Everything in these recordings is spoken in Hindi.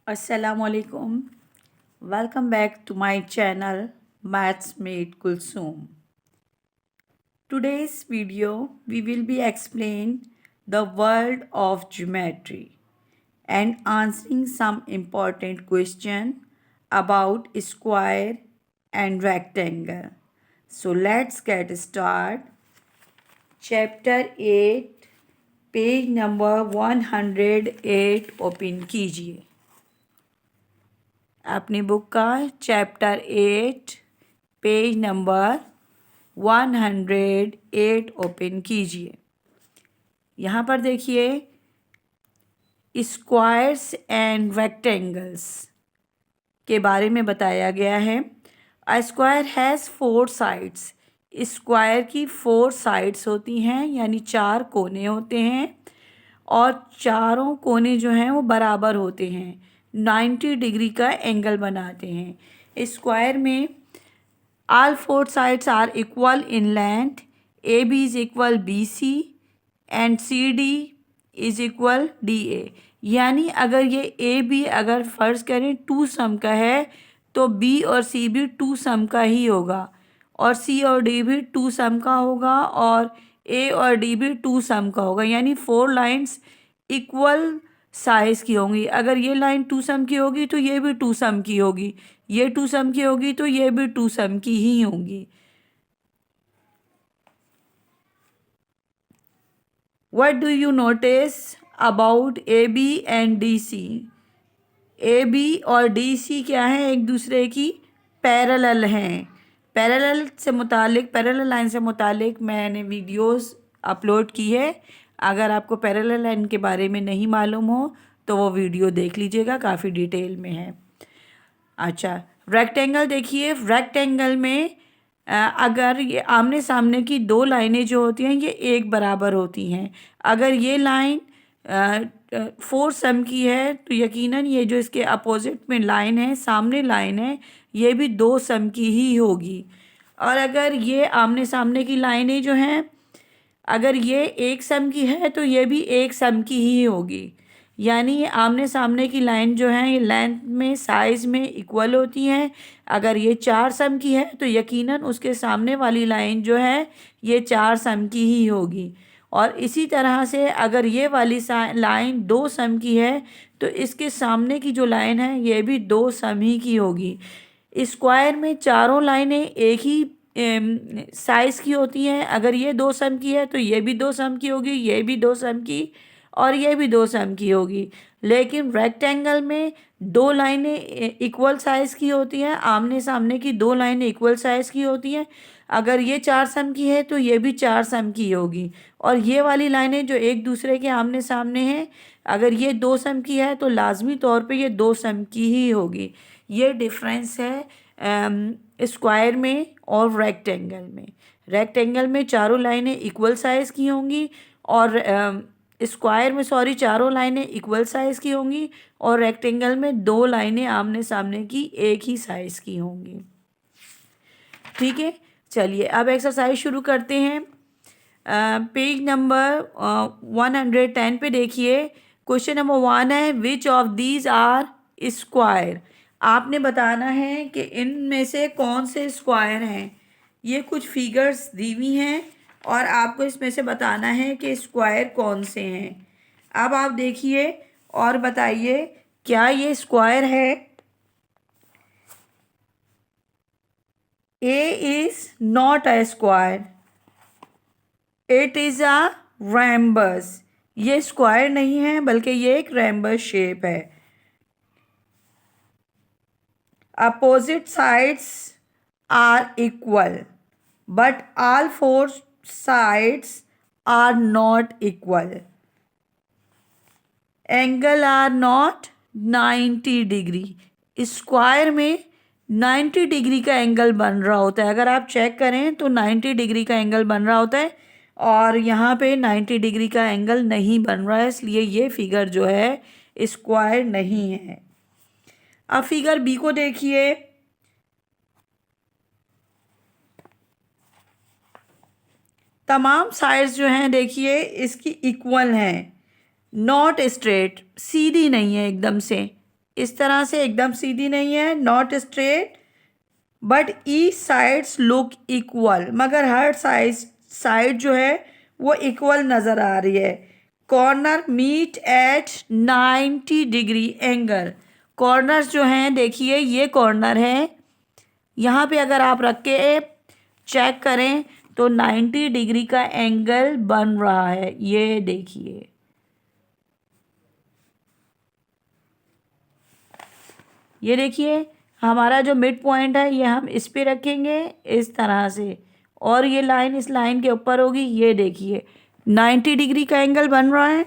Assalamualaikum. Welcome back to my channel Maths Made Kulsum. Today's video we will be explain the world of geometry and answering some important question about square and rectangle. So let's get started. Chapter 8 page number 108 open कीजिए अपनी बुक का। चैप्टर 8 पेज नंबर 108 ओपन कीजिए। यहाँ पर देखिए स्क्वायर्स एंड रेक्टेंगल्स के बारे में बताया गया है। A square has 4 sides. Square की 4 साइड्स होती हैं, यानी 4 कोने होते हैं और चारों कोने जो हैं वो बराबर होते हैं, 90 डिग्री का एंगल बनाते हैं। स्क्वायर में all 4 sides are equal in length. AB is equal BC and CD is equal DA। यानी अगर ये AB अगर फ़र्ज़ करें 2 सम का है तो B और C भी 2 सम का ही होगा और C और D भी 2 सम का होगा और A और D भी 2 सम का होगा। यानी 4 लाइन्स इक्वल साइज़ की होंगी। अगर ये लाइन 2 सम की होगी तो ये भी 2 सम की होगी, ये 2 सम की होगी तो ये भी 2 सम की ही होंगी। What do you notice about AB and DC? AB और DC क्या है, एक दूसरे की पैरेलल हैं। पैरेलल लाइन से मुतालिक मैंने वीडियोस अपलोड की है। अगर आपको पैरेलल लाइन के बारे में नहीं मालूम हो तो वो वीडियो देख लीजिएगा, काफ़ी डिटेल में है। अच्छा, रेक्टेंगल देखिए। रेक्टेंगल में अगर ये आमने सामने की 2 लाइनें जो होती हैं ये एक बराबर होती हैं। अगर ये लाइन 4 सम की है तो यकीनन ये जो इसके अपोजिट में लाइन है, सामने लाइन है, ये भी 2 सम की ही होगी। और अगर ये आमने सामने की लाइनें जो हैं, अगर ये 1 सम की है तो ये भी 1 सम की ही होगी। यानी ये आमने सामने की लाइन जो है ये लेंथ में साइज़ में इक्वल होती हैं। अगर ये 4 सम की है तो यकीनन उसके सामने वाली लाइन जो है ये 4 सम की ही होगी। और इसी तरह से अगर ये वाली लाइन 2 सम की है तो इसके सामने की जो लाइन है ये भी 2 सम ही की होगी। स्क्वायर में चारों लाइनें एक ही साइज़ की होती हैं। अगर ये 2 सम की है तो ये भी 2 सम की होगी, ये भी 2 सम की और ये भी 2 सम की होगी। लेकिन रेक्टेंगल में 2 लाइनें इक्वल साइज़ की होती हैं, आमने सामने की 2 लाइनें इक्वल साइज़ की होती हैं। अगर ये 4 सम की है तो ये भी 4 सम की होगी और ये वाली लाइनें जो एक दूसरे के आमने सामने हैं, अगर ये 2 सम की है तो लाजमी तौर पे ये 2 सम की ही होगी। ये डिफरेंस है स्क्वायर में और रेक्टेंगल में। रेक्टेंगल में चारों लाइनें इक्वल साइज़ की होंगी और स्क्वायर में चारों लाइनें इक्वल साइज़ की होंगी और रेक्टेंगल में 2 लाइनें आमने सामने की एक ही साइज़ की होंगी। ठीक है, चलिए अब एक्सरसाइज शुरू करते हैं। पेज नंबर 110 पे देखिए। क्वेश्चन नंबर 1 है, which of these are square. आपने बताना है कि इनमें से कौन से स्क्वायर हैं। ये कुछ फिगर्स दी हुई हैं और आपको इसमें से बताना है कि स्क्वायर कौन से हैं। अब आप देखिए और बताइए क्या ये स्क्वायर है। A is not a square, it is a rhombus. ये स्क्वायर नहीं है बल्कि ये एक रैम्बस शेप है। Opposite sides are equal but all 4 sides are not equal. Angle are not 90 degree. Square में 90 डिग्री का एंगल बन रहा होता है। अगर आप चेक करें तो 90 डिग्री का एंगल बन रहा होता है और यहाँ पे 90 डिग्री का एंगल नहीं बन रहा है, इसलिए ये फिगर जो है स्क्वायर नहीं है। अब फिगर बी को देखिए। तमाम साइड्स जो हैं देखिए इसकी इक्वल हैं, नॉट स्ट्रेट, सीधी नहीं है एकदम से। इस तरह से एकदम सीधी नहीं है, not straight, but each sides look equal, मगर हर साइड जो है वो इक्वल नज़र आ रही है। Corner meet at 90 degree angle. Corners जो हैं देखिए, ये कॉर्नर है, यहाँ पे अगर आप रख के चेक करें तो 90 डिग्री का एंगल बन रहा है। ये देखिए, ये देखिए हमारा जो मिड पॉइंट है ये हम इस पे रखेंगे इस तरह से, और ये लाइन इस लाइन के ऊपर होगी। ये देखिए 90 डिग्री का एंगल बन रहा है।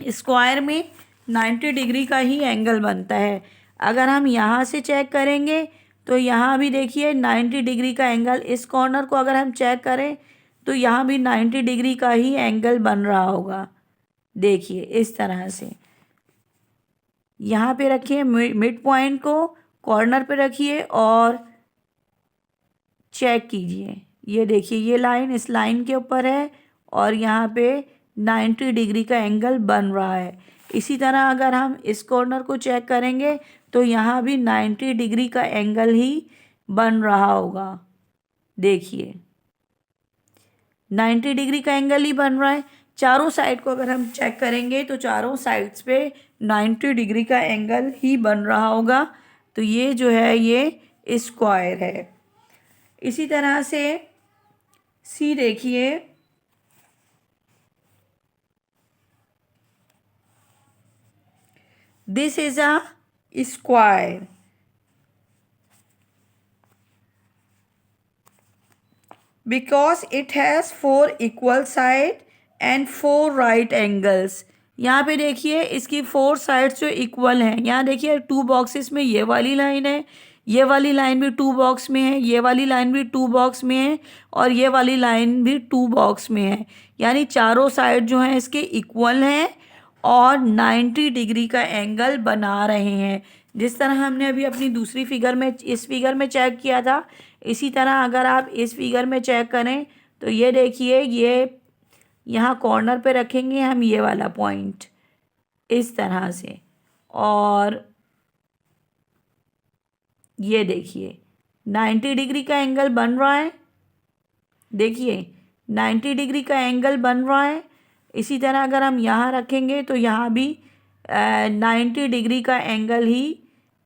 स्क्वायर में 90 डिग्री का ही एंगल बनता है। अगर हम यहाँ से चेक करेंगे तो यहाँ भी देखिए 90 डिग्री का एंगल, इस कॉर्नर को अगर हम चेक करें तो यहाँ भी 90 डिग्री का ही एंगल बन रहा होगा। देखिए इस तरह से यहाँ पे रखिए मिड पॉइंट को, कॉर्नर पे रखिए और चेक कीजिए। ये देखिए ये लाइन इस लाइन के ऊपर है और यहाँ पे 90 डिग्री का एंगल बन रहा है। इसी तरह अगर हम इस कॉर्नर को चेक करेंगे तो यहाँ भी 90 डिग्री का एंगल ही बन रहा होगा। देखिए 90 डिग्री का एंगल ही बन रहा है। चारों साइड को अगर हम चेक करेंगे तो चारों साइड्स पे 90 डिग्री का एंगल ही बन रहा होगा। तो ये जो है ये स्क्वायर है। इसी तरह से सी देखिए, this is a square because it has 4 equal side and 4 right angles। यहाँ पे देखिए इसकी 4 साइड्स जो इक्वल हैं। यहाँ देखिए 2 बॉक्सेस में ये वाली लाइन है, ये वाली लाइन भी 2 बॉक्स में है, ये वाली लाइन भी 2 बॉक्स में है और ये वाली लाइन भी 2 बॉक्स में है। यानी चारों साइड जो हैं इसके इक्वल हैं और 90 डिग्री का एंगल बना रहे हैं। जिस तरह हमने अभी अपनी दूसरी फिगर में, इस फिगर में चेक किया था, इसी तरह अगर आप इस फिगर में चेक करें तो ये देखिए ये यहाँ कॉर्नर पे रखेंगे हम ये वाला पॉइंट इस तरह से, और ये देखिए 90 डिग्री का एंगल बन रहा है। देखिए 90 डिग्री का एंगल बन रहा है। इसी तरह अगर हम यहाँ रखेंगे तो यहाँ भी 90 डिग्री का एंगल ही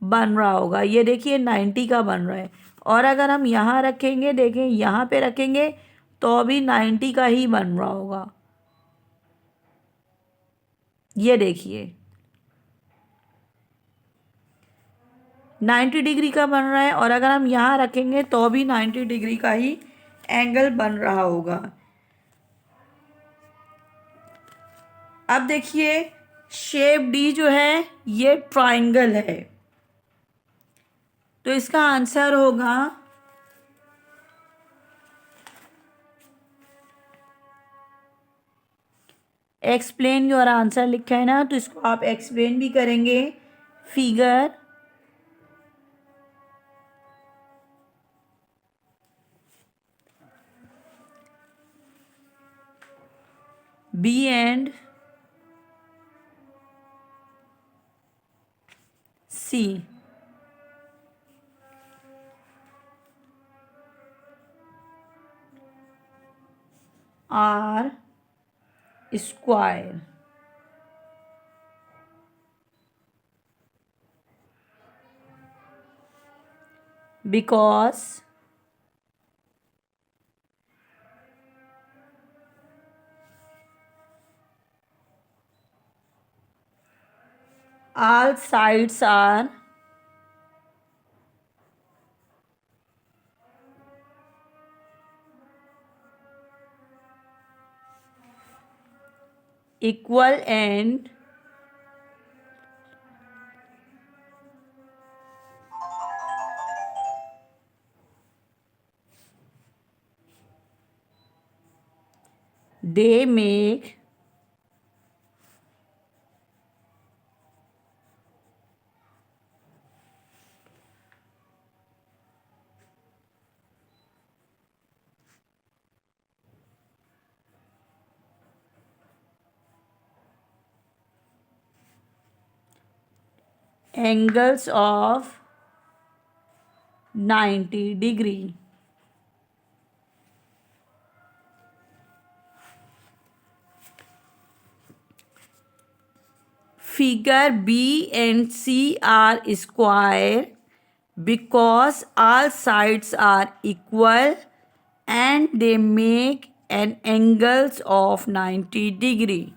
बन रहा होगा। ये देखिए 90 का बन रहा है। और अगर हम यहाँ रखेंगे, देखें यहाँ पे रखेंगे तो भी 90 का ही बन रहा होगा। ये देखिए 90 डिग्री का बन रहा है और अगर हम यहाँ रखेंगे तो भी 90 डिग्री का ही एंगल बन रहा होगा। अब देखिए शेप डी जो है ये ट्राइंगल है, तो इसका आंसर होगा एक्सप्लेन योर आंसर। लिखा है ना, तो इसको आप एक्सप्लेन भी करेंगे। Figure B and C are square because all sides are equal and they make angles of 90 degree. Figure B and C are square because all sides are equal and they make an angles of 90 degree.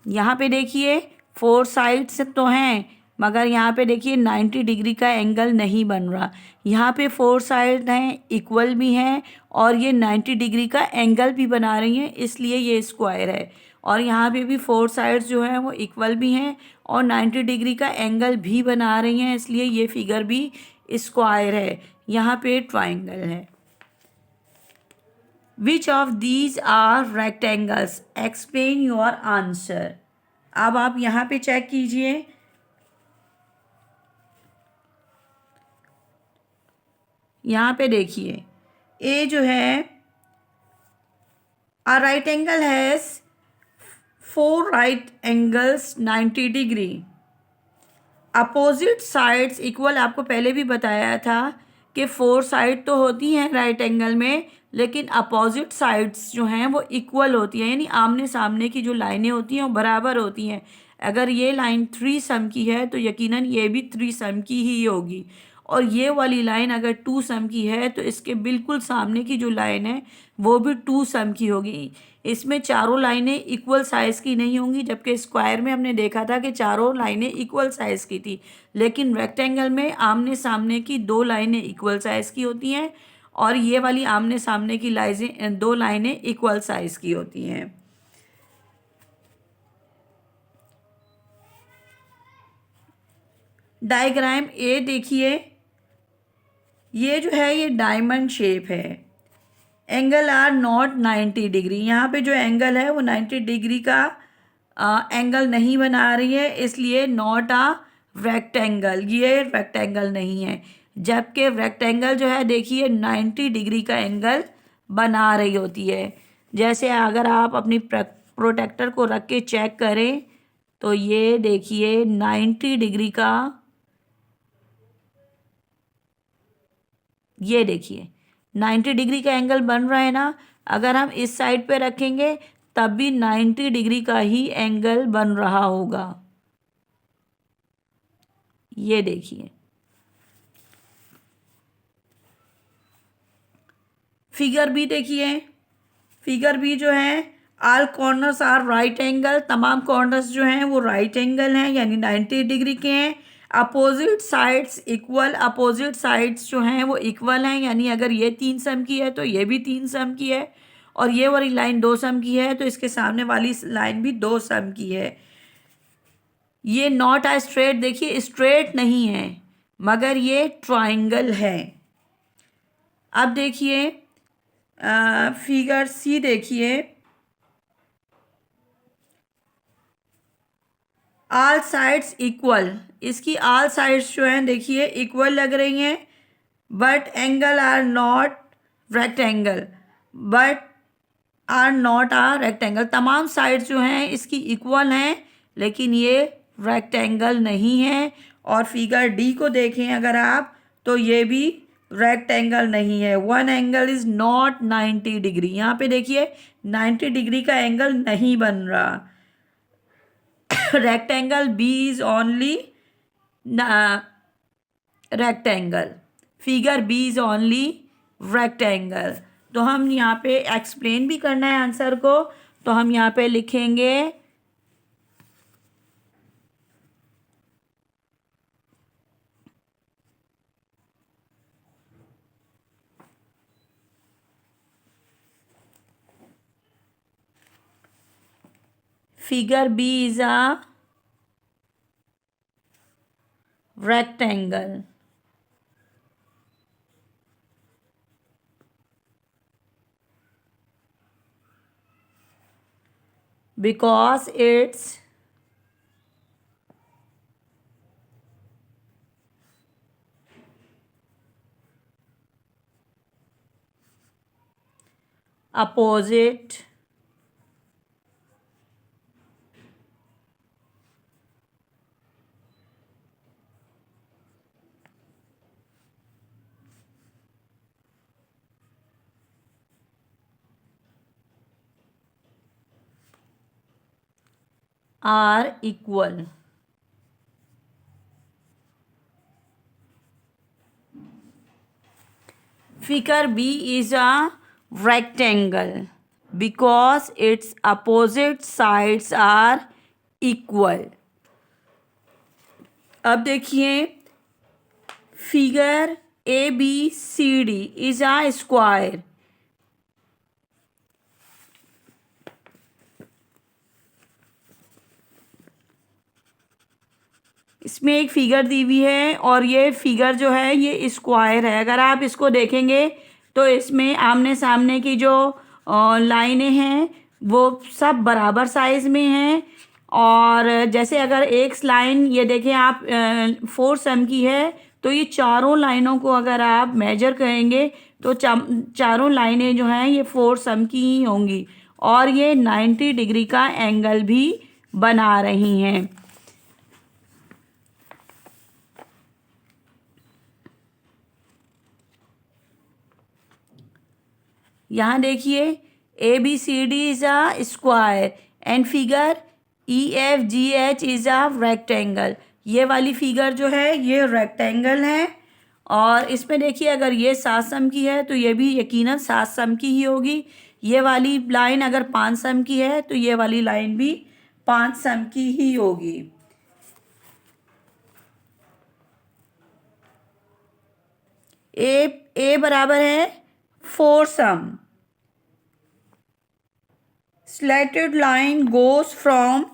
यहाँ पे देखिए 4 साइड्स तो हैं, मगर यहाँ पे देखिए 90 डिग्री का एंगल नहीं बन रहा। यहाँ पे 4 साइड हैं, इक्वल भी हैं और ये 90 डिग्री का एंगल भी बना रही हैं, इसलिए ये स्क्वायर है। और यहाँ पे भी 4 साइड्स जो हैं वो इक्वल भी हैं और 90 डिग्री का एंगल भी बना रही हैं, इसलिए ये फिगर भी स्क्वायर है। यहाँ पे ट्राइंगल है। Which of these are rectangles? Explain your answer. अब आप यहाँ पे चेक कीजिए। यहाँ पे देखिए, ए जो है, a right angle has 4 right angles 90 degree. Opposite sides equal, आपको पहले भी बताया था कि 4 साइड तो होती हैं राइट एंगल में, लेकिन अपोजिट साइड्स जो हैं वो इक्वल होती हैं, यानी आमने सामने की जो लाइनें होती हैं वो बराबर होती हैं। अगर ये लाइन 3 सम की है तो यकीनन ये भी 3 सम की ही होगी, और ये वाली लाइन अगर 2 सम की है तो इसके बिल्कुल सामने की जो लाइन है वो भी 2 सम की होगी। इसमें चारों लाइनें इक्वल साइज़ की नहीं होंगी, जबकि स्क्वायर में हमने देखा था कि चारों लाइनें इक्वल साइज़ की थी, लेकिन रेक्टेंगल में आमने सामने की 2 लाइनें इक्वल साइज़ की होती हैं और ये वाली आमने सामने की 2 लाइनें इक्वल साइज़ की होती हैं। डायग्राम ए देखिए, ये जो है ये डायमंड शेप है। Angle are not 90 degree. यहाँ पे जो एंगल है वो 90 डिग्री का एंगल नहीं बना रही है, इसलिए नॉट आ रेक्टेंगल, ये रेक्टेंगल नहीं है। जबकि रेक्टेंगल जो है देखिए 90 डिग्री का एंगल बना रही होती है। जैसे अगर आप अपनी प्रोटेक्टर को रख के चेक करें तो ये देखिए 90 डिग्री का, ये देखिए 90 डिग्री का एंगल बन रहा है ना। अगर हम इस साइड पे रखेंगे तब भी 90 डिग्री का ही एंगल बन रहा होगा। ये देखिए, फिगर बी देखिए, फिगर बी जो है, all corners are right angle, तमाम कॉर्नर्स जो हैं वो राइट एंगल हैं, यानी 90 डिग्री के हैं। Opposite sides equal, opposite sides जो हैं वो इक्वल हैं, यानी अगर ये 3 सम की है तो ये भी 3 सम की है, और ये वाली लाइन 2 सम की है तो इसके सामने वाली लाइन भी 2 सम की है। ये नॉट आ स्ट्रेट, देखिए स्ट्रेट नहीं है मगर ये ट्राइंगल है। अब देखिए फिगर सी देखिए, ऑल साइड्स इक्वल, इसकी ऑल साइड्स जो हैं देखिए इक्वल लग रही हैं, but angle are not rectangle, but are not a rectangle. तमाम साइड्स जो हैं इसकी इक्वल हैं, लेकिन ये रेक्टेंगल नहीं है। और फिगर डी को देखें अगर आप तो ये भी रेक्टेंगल नहीं है। One angle is not 90 degree. यहाँ पे देखिए 90 डिग्री का एंगल नहीं बन रहा। Rectangle B is only rectangle, figure B is only rectangle. तो हम यहाँ पे एक्सप्लेन भी करना है आंसर को, तो हम यहाँ पे लिखेंगे figure B is a rectangle because its opposite are equal. Figure B is a rectangle because its opposite sides are equal. अब देखिए, figure ABCD is a square. इसमें एक फिगर दी हुई है और ये फिगर जो है ये स्क्वायर है. अगर आप इसको देखेंगे तो इसमें आमने सामने की जो लाइनें हैं वो सब बराबर साइज़ में हैं. और जैसे अगर एक लाइन ये देखें आप 4 सम की है, तो ये चारों लाइनों को अगर आप मेजर करेंगे तो चारों लाइनें जो हैं ये 4 सम की ही होंगी और ये 90 डिग्री का एंगल भी बना रही हैं. यहाँ देखिए, ABCD is a square and figure EFGH is a rectangle. ये वाली फिगर जो है ये रेक्टेंगल है और इसमें देखिए अगर ये 7 सम की है तो ये भी यकीनन 7 सम की ही होगी. ये वाली लाइन अगर 5 सम की है तो ये वाली लाइन भी 5 सम की ही होगी. ए बराबर है 4 सम. Slanted line goes from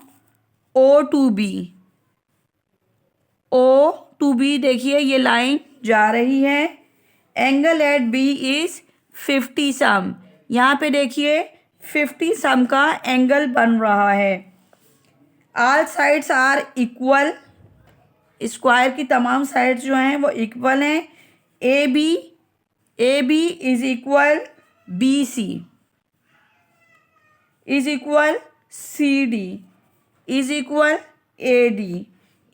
O to B. O to B देखिए ये लाइन जा रही है. एंगल एट B इज 50 सम. यहाँ पे देखिए 50 सम का एंगल बन रहा है. All sides are equal. Square की तमाम साइड्स जो हैं वो इक्वल हैं. A B is equal BC is equal CD is equal AD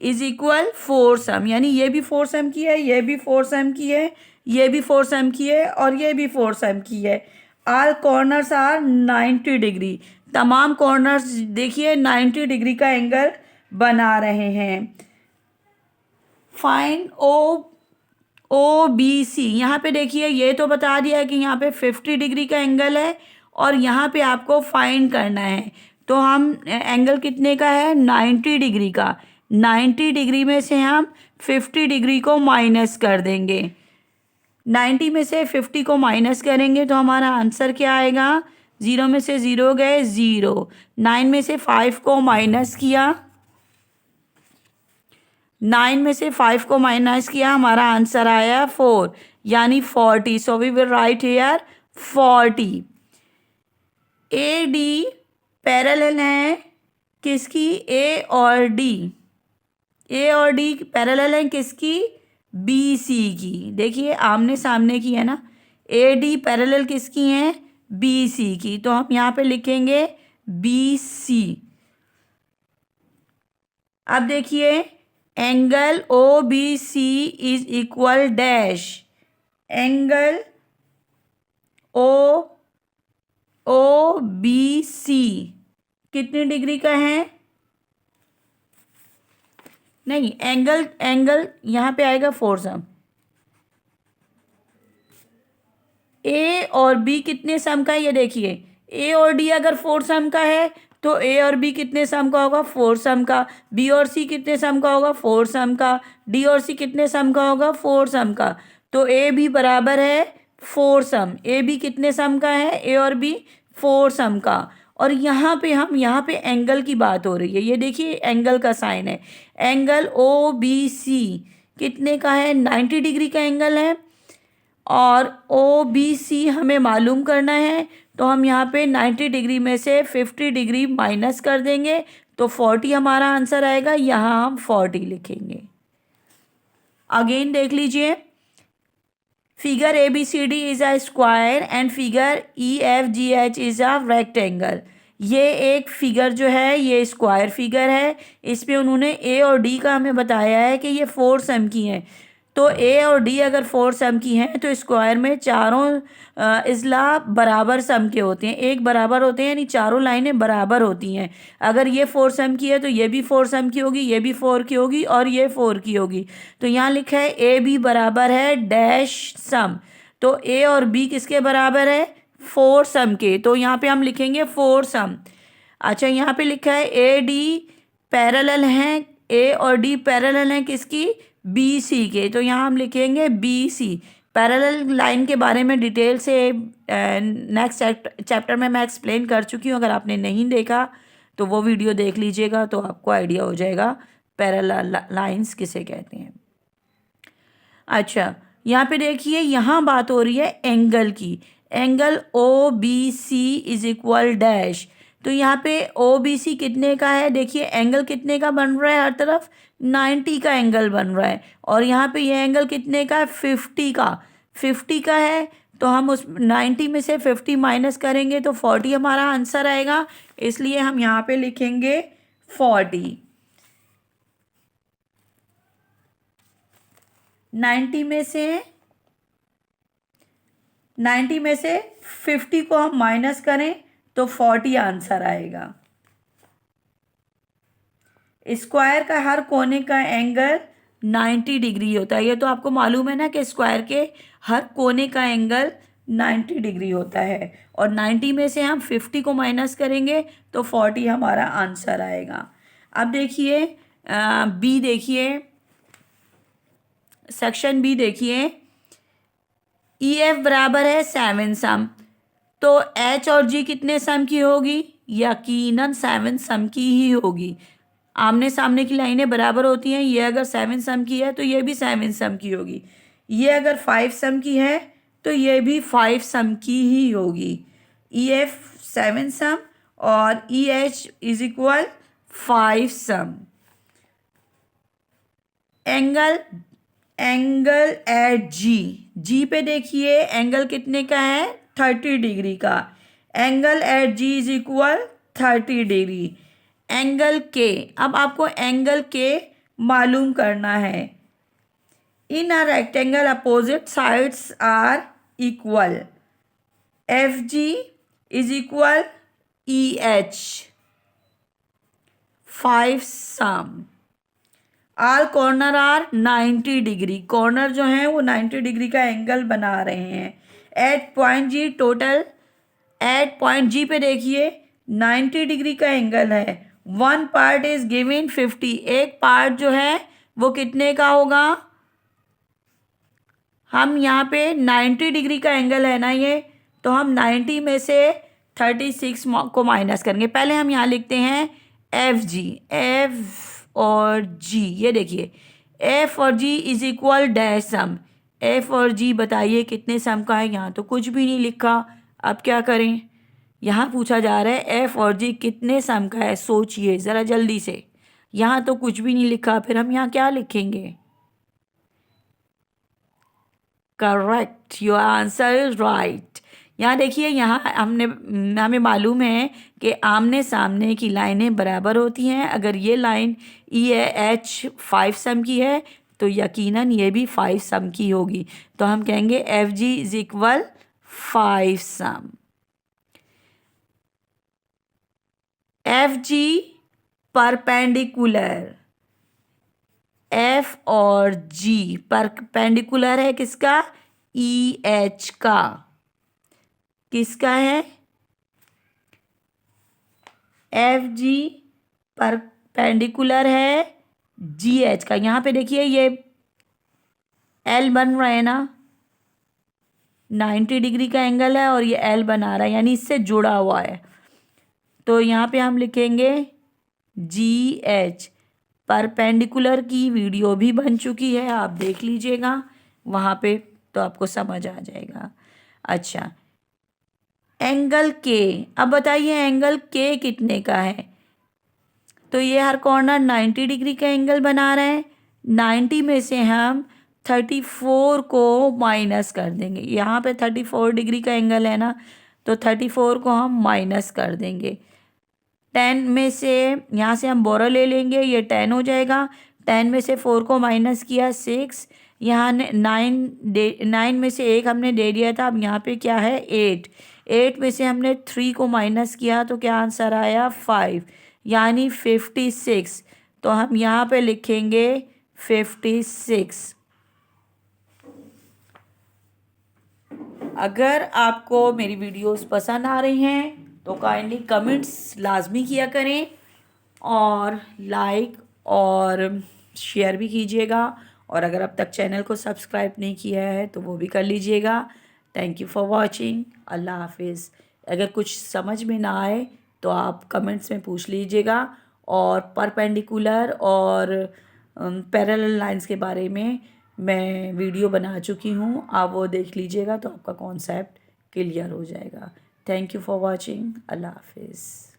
is equal 4 sum. यानी ये भी 4 सम की है, ये भी 4 सम की है, ये भी 4 सम की है और ये भी 4 सम की है. All corners are 90 degree. तमाम कॉर्नर्स देखिए 90 डिग्री का एंगल बना रहे हैं. Find OBC. यहाँ पे देखिए ये तो बता दिया कि यहाँ पे 50 डिग्री का एंगल है और यहाँ पे आपको फाइंड करना है. तो हम एंगल कितने का है? 90 डिग्री का. 90 डिग्री में से हम 50 डिग्री को माइनस कर देंगे. 90 में से 50 को माइनस करेंगे तो हमारा आंसर क्या आएगा? 0 में से 0 गए 0. 9 में से 5 को माइनस किया, 9 में से 5 को माइनस किया, हमारा आंसर आया 4 यानी 40. So we will write here 40. AD parallel है किसकी? A और D. A और D पैरेलल है किसकी? BC की. देखिए आमने सामने की है ना. AD पैरेलल किसकी हैं? BC की. तो हम यहाँ पे लिखेंगे BC. अब देखिए angle OBC is equal dash. Angle OBC कितनी डिग्री का है? नहीं, एंगल यहाँ पे आएगा 4 सम. A और B कितने सम का है ये देखिए. A और D अगर 4 सम का है तो A और B कितने सम का होगा? 4 सम का. B और C कितने सम का होगा? 4 सम का. D और C कितने सम का होगा? 4 सम का. तो A भी बराबर है 4 सम. A भी कितने सम का है? A और B 4 सम का. और यहाँ पे एंगल की बात हो रही है. ये देखिए एंगल का साइन है. एंगल OBC कितने का है? 90 डिग्री का एंगल है और OBC हमें मालूम करना है. तो हम यहाँ पे 90 डिग्री में से 50 डिग्री माइनस कर देंगे तो 40 हमारा आंसर आएगा. यहाँ हम 40 लिखेंगे. अगेन देख लीजिए, figure ABCD is a square and figure EFGH is a rectangle. ये एक फिगर जो है ये स्क्वायर फिगर है. इसमें उन्होंने A और D का हमें बताया है कि ये 4 सम की हैं. तो ए और डी अगर 4 सम की हैं तो स्क्वायर में चारों इजला बराबर सम के होते हैं, एक बराबर होते हैं, यानी चारों लाइनें बराबर होती हैं। अगर ये 4 सम की है तो ये भी 4 सम की होगी, ये भी 4 की होगी और ये 4 की होगी। तो यहाँ लिखा है ए बी बराबर है डैश सम। तो ए और बी किसके बराबर है? 4 सम के। तो यहाँ पे हम लिखेंगे 4 सम। अच्छा, यहाँ पे लिखा है ए डी पैरेलल हैं, ए और डी पैरेलल हैं किसकी? बी सी के। तो यहाँ हम लिखेंगे बी सी। पैरेलल लाइन के बारे में डिटेल से नेक्स्ट चैप्टर में मैं एक्सप्लेन कर चुकी हूँ। अगर आपने नहीं देखा तो वो वीडियो देख लीजिएगा, तो आपको आइडिया हो जाएगा पैरेलल लाइंस किसे कहते हैं। अच्छा, यहाँ पे देखिए, यहाँ बात हो रही है एंगल की। Angle O B C is equal dash. तो यहाँ पे ओ बी सी कितने का है? देखिए एंगल कितने का बन रहा है, हर तरफ 90 का एंगल बन रहा है। और यहाँ पे ये एंगल कितने का है? 50 का। 50 का है तो हम उस 90 में से 50 माइनस करेंगे तो 40 हमारा आंसर आएगा। इसलिए हम यहाँ पे लिखेंगे 40। 90 में से 50 को हम माइनस करें तो 40 आंसर आएगा। स्क्वायर का हर कोने का एंगल 90 डिग्री होता है। ये तो आपको मालूम है ना कि स्क्वायर के हर कोने का एंगल 90 डिग्री होता है। और 90 में से हम 50 को माइनस करेंगे तो 40 हमारा आंसर आएगा। अब देखिए बी, देखिए सेक्शन बी देखिए, ई एफ बराबर है 7 सम। तो एच और जी कितने सम की होगी? यकीनन 7 सम की ही होगी। आमने सामने की लाइनें बराबर होती हैं। ये अगर 7 सम की है तो ये भी 7 सम की होगी। ये अगर 5 सम की है तो ये भी 5 सम की ही होगी। ई एफ 7 सम और E H is equal 5 cm. Angle at G, G पे देखिए एंगल कितने का है? 30 डिग्री का। Angle at G is equal 30 degree. Angle K, अब आपको एंगल के मालूम करना है। In a rectangle opposite sides are equal. F G is equal E H 5 cm. All corner are 90 degree. Corner जो हैं वो 90 डिग्री का एंगल बना रहे हैं। एट पॉइंट जी टोटल, एट पॉइंट जी पे देखिए 90 डिग्री का एंगल है। One part is given 50। एक पार्ट जो है वो कितने का होगा? हम यहाँ पे 90 डिग्री का एंगल है ना ये, तो हम 90 में से 36 को माइनस करेंगे। पहले हम यहाँ लिखते हैं एफ जी, एफ और जी। ये देखिए एफ और G is equal dash cm. F और जी बताइए कितने सम का है? यहाँ तो कुछ भी नहीं लिखा। अब क्या करें? यहाँ पूछा जा रहा है एफ और जी कितने सम का है। सोचिए ज़रा जल्दी से। यहाँ तो कुछ भी नहीं लिखा, फिर हम यहाँ क्या लिखेंगे? Correct, your answer is right. यहाँ देखिए, यहाँ हमें मालूम है कि आमने सामने की लाइनें बराबर होती हैं। अगर ये लाइन ई एच 5 सम की है तो यकीनन ये भी 5 सम की होगी। तो हम कहेंगे F G is equal 5 sum. F G perpendicular, F और जी परपेंडिकुलर है किसका? ई एच का। किसका है? एफ जी परपेंडिकुलर है जी एच का। यहाँ पे देखिए ये एल बन रहा है ना, 90 डिग्री का एंगल है और ये एल बना रहा है, यानी इससे जुड़ा हुआ है। तो यहाँ पे हम लिखेंगे जी एच। परपेंडिकुलर की वीडियो भी बन चुकी है, आप देख लीजिएगा वहाँ पे, तो आपको समझ आ जाएगा। अच्छा, एंगल के, अब बताइए एंगल के कितने का है? तो ये हर कॉर्नर 90 डिग्री का एंगल बना रहा है। 90 में से हम 34 को माइनस कर देंगे। यहाँ पे 34 डिग्री का एंगल है ना, तो 34 को हम माइनस कर देंगे। 10 में से यहाँ से हम बोरो ले लेंगे, ये 10 हो जाएगा। 10 में से 4 को माइनस किया 6, यहाँ 9 में से 1 हमने दे दिया था, अब यहाँ पे क्या है 8, 8 में से हमने 3 को माइनस किया तो क्या आंसर आया 5, यानी 56। तो हम यहाँ पे लिखेंगे 56। अगर आपको मेरी वीडियोस पसंद आ रही हैं तो काइंडली कमेंट्स लाजमी किया करें और लाइक और शेयर भी कीजिएगा, और अगर अब तक चैनल को सब्सक्राइब नहीं किया है तो वो भी कर लीजिएगा। Thank you for watching. अल्लाह हाफिज़। अगर कुछ समझ में ना आए तो आप कमेंट्स में पूछ लीजिएगा, और परपेंडिकुलर और पैरेलल लाइंस के बारे में मैं वीडियो बना चुकी हूँ, आप वो देख लीजिएगा तो आपका कॉन्सेप्ट क्लियर हो जाएगा। Thank you for watching. अल्लाह हाफिज़।